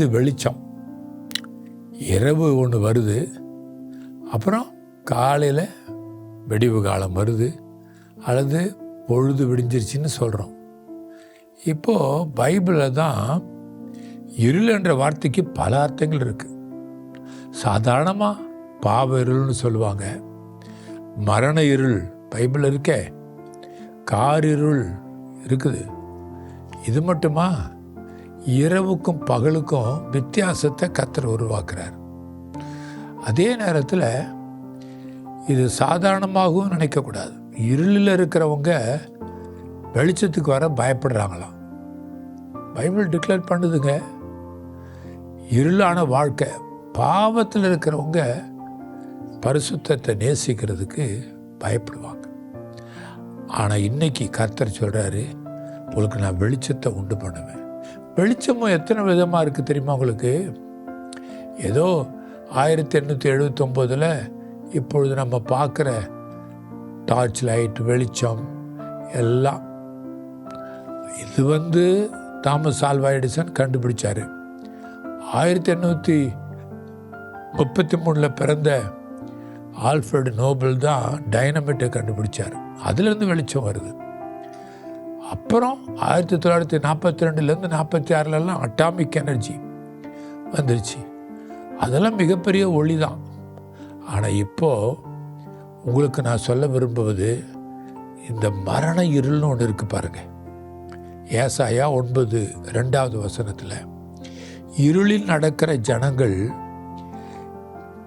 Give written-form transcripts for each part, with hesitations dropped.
வந்து வெளிச்சம், இரவு ஒன்று வருது, அப்புறம் காலையில் வெடிவு காலம் வருது, அல்லது பொழுது விடிஞ்சிருச்சின்னு சொல்கிறோம். இப்போது பைபிளில் தான் இருள் என்ற வார்த்தைக்கு பல அர்த்தங்கள் இருக்குது. சாதாரணமாக பாவ இருள்னு சொல்லுவாங்க, மரண இருள் பைபிள் இருக்கே, காரிருள் இருக்குது. இது மட்டுமா, இரவுக்கும் பகலுக்கும் வித்தியாசத்தை கர்த்தர் உருவாக்குறார். அதே நேரத்தில் இது சாதாரணமாகவும் நினைக்கக்கூடாது. இருளில் இருக்கிறவங்க வெளிச்சத்துக்கு வர பயப்படுறாங்களாம். பைபிள் டிக்ளேர் பண்ணுதுங்க, இருளான வாழ்க்கை, பாவத்தில் இருக்கிறவங்க பரிசுத்தத்தை நேசிக்கிறதுக்கு பயப்படுவாங்க. ஆனால் இன்னைக்கு கர்த்தர் சொல்கிறாரு, உங்களுக்கு நான் வெளிச்சத்தை உண்டு பண்ணுவேன். வெளிச்சமும் எத்தனை விதமாக இருக்குது தெரியுமா உங்களுக்கு? ஏதோ 1879 இப்பொழுது நம்ம பார்க்குற டார்ச் லைட் வெளிச்சம் எல்லாம், இது தாமஸ் ஆல்வா எடிசன் கண்டுபிடிச்சார். 1833 பிறந்த ஆல்ஃபிரட் நோபல் தான் டைனமைட்டை கண்டுபிடிச்சார். அதுலேருந்து வெளிச்சம் வருது. அப்புறம் 1942 46 அட்டாமிக் எனர்ஜி வந்துருச்சு. அதெல்லாம் மிகப்பெரிய ஒளி தான். ஆனால் இப்போது உங்களுக்கு நான் சொல்ல விரும்புவது, இந்த மரண இருள்னு ஒன்று இருக்குது பாருங்கள். ஏசாயா 9:2 இருளில் நடக்கிற ஜனங்கள்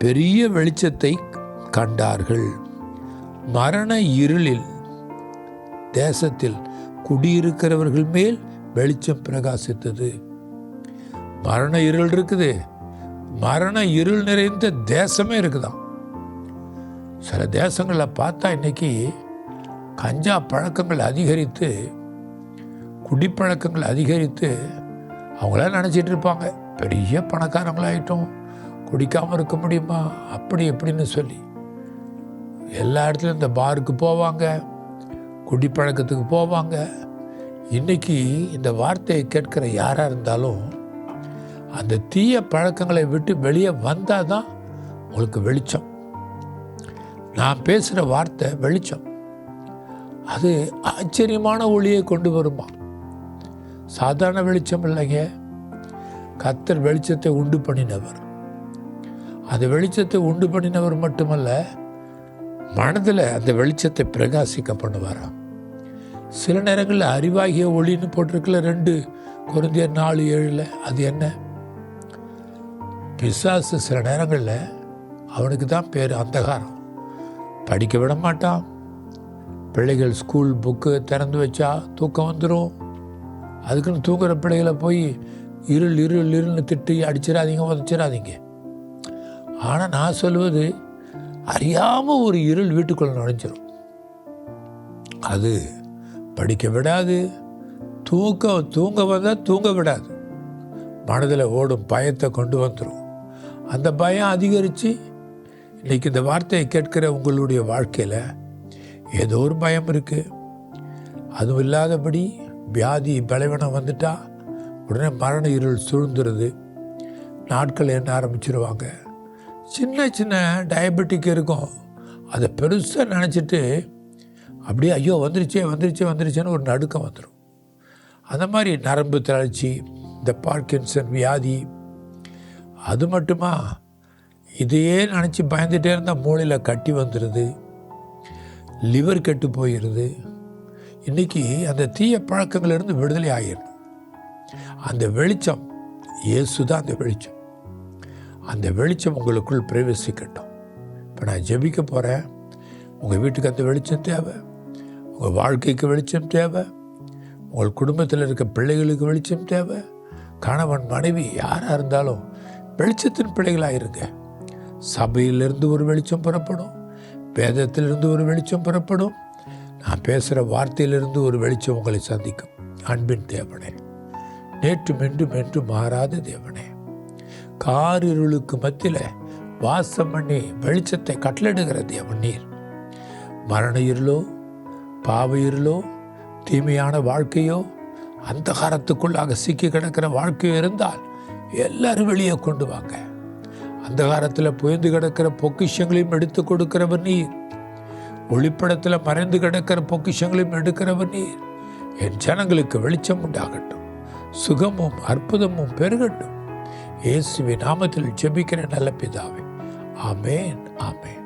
பெரிய வெளிச்சத்தை கண்டார்கள். மரண இருளில் தேசத்தில் குடியிருக்கிறவர்கள் மேல் வெளிச்சம் பிரகாசித்தது. மரண இருள் இருக்குது, மரண இருள் நிறைந்த தேசமே இருக்குதான். சில தேசங்களில் பார்த்தா இன்னைக்கு கஞ்சா பழக்கங்கள் அதிகரித்து, குடிப்பழக்கங்கள் அதிகரித்து, அவங்களாம் நினச்சிட்டு இருப்பாங்க பெரிய பணக்காரங்களாயிட்டோம், குடிக்காமல் இருக்க முடியுமா அப்படி எப்படின்னு சொல்லி எல்லா இடத்துலையும் இந்த பாருக்கு போவாங்க, குடிப்பழக்கத்துக்கு போவாங்க. இன்றைக்கி இந்த வார்த்தையை கேட்குற யாராக இருந்தாலும் அந்த தீய பழக்கங்களை விட்டு வெளியே வந்தால் தான் உங்களுக்கு வெளிச்சம். நான் பேசுகிற வார்த்தை வெளிச்சம், அது ஆச்சரியமான ஒளியை கொண்டு வருமா. சாதாரண வெளிச்சம் இல்லைங்க, கர்த்தர் வெளிச்சத்தை உண்டு பண்ணினவர். அந்த வெளிச்சத்தை உண்டு பண்ணினவர் மட்டுமல்ல, மனதில் அந்த வெளிச்சத்தை பிரகாசிக்க பண்ணுவாராம். சில நேரங்களில் அறிவாகிய ஒளின்னு போட்டிருக்கல 2 கொரிந்தியர் 4:7. அது என்ன? பிசாசு சில நேரங்களில் அவனுக்கு தான் பேர் அந்தகாரம். படிக்க விட மாட்டான். பிள்ளைகள் ஸ்கூல் புக்கு திறந்து வச்சா தூக்கம் வந்துடும். அதுக்குன்னு தூங்குற பிள்ளைகளை போய் இருள் இருள் இருள்னு திட்டி அடிச்சிடாதீங்க, உதச்சிடாதீங்க. ஆனால் நான் சொல்லுவது, அறியாமல் ஒரு இருள் வீட்டுக்குள்ளே நுழைஞ்சிடும். அது படிக்க விடாது, தூங்க வந்தால் தூங்க விடாது. மனதில் ஓடும் பயத்தை கொண்டு வந்துடும். அந்த பயம் அதிகரித்து இன்றைக்கி இந்த வார்த்தையை கேட்கிற உங்களுடைய வாழ்க்கையில் ஏதோ ஒரு பயம் இருக்குது. அதுவும் இல்லாதபடி வியாதி பலவீனம் வந்துட்டா உடனே மரண இருள் சூழ்ந்துருது. நாட்கள் என்ன ஆரம்பிச்சிருவாங்க. சின்ன சின்ன டயபெட்டிக் இருக்கும், அதை பெருசாக நினச்சிட்டு அப்படியே ஐயோ வந்துருச்சேன்னு ஒரு நடுக்கம் வந்துடும். அந்த மாதிரி நரம்பு தளர்ச்சி, இந்த பார்க்கின்சன் வியாதி. அது மட்டுமா, இதையே நினச்சி பயந்துகிட்டே இருந்தால் மூளையில் கட்டி வந்துடுது, லிவர் கெட்டு போயிடுது. இன்றைக்கி அந்த தீய பழக்கங்களிலிருந்து விடுதலை ஆகிடணும். அந்த வெளிச்சம் இயேசு தான். அந்த வெளிச்சம் உங்களுக்குள் பிரவேசிக்கட்டும். இப்போ நான் ஜெபிக்க போகிறேன். உங்கள் வீட்டுக்கு அந்த வெளிச்சம் தேவை, உங்கள் வாழ்க்கைக்கு வெளிச்சம் தேவை, உங்கள் குடும்பத்தில் இருக்க பிள்ளைகளுக்கு வெளிச்சம் தேவை. கணவன் மனைவி யாராக இருந்தாலும் வெளிச்சத்தின் பிள்ளைகளாக இருங்க. சபையிலிருந்து ஒரு வெளிச்சம் புறப்படும், வேதத்திலிருந்து ஒரு வெளிச்சம் புறப்படும், நான் பேசுகிற வார்த்தையிலிருந்து ஒரு வெளிச்சம் உங்களை சந்திக்கும். அன்பின் தேவனே, நேற்றும் என்றும் மாறாத தேவனே, காரிருளுக்கு மத்தியில் வாசம் பண்ணி வெளிச்சத்தை கட்டளிடுகிற தேவன் நீர். மரண இருளோ, பாவ இருளோ, தீமையான வாழ்க்கையோ, அந்தகாரத்துக்குள்ளாக சிக்கி கிடக்கிற வாழ்க்கையோ இருந்தால் எல்லாரும் வெளியே கொண்டு வாங்க. அந்தகாரத்தில் புயந்து கிடக்கிற பொக்கிஷங்களையும் எடுத்து கொடுக்கிறவர் நீர். ஒளிப்படத்தில் மறைந்து கிடக்கிற பொக்கிஷங்களையும் எடுக்கிறவர் நீர். என் ஜனங்களுக்கு வெளிச்சம் உண்டாகட்டும், சுகமும் அற்புதமும் பெருகட்டும். இயேசுவின் நாமத்தில் ஜெபிக்கிற நல்ல பிதாவே, ஆமென், ஆமென்.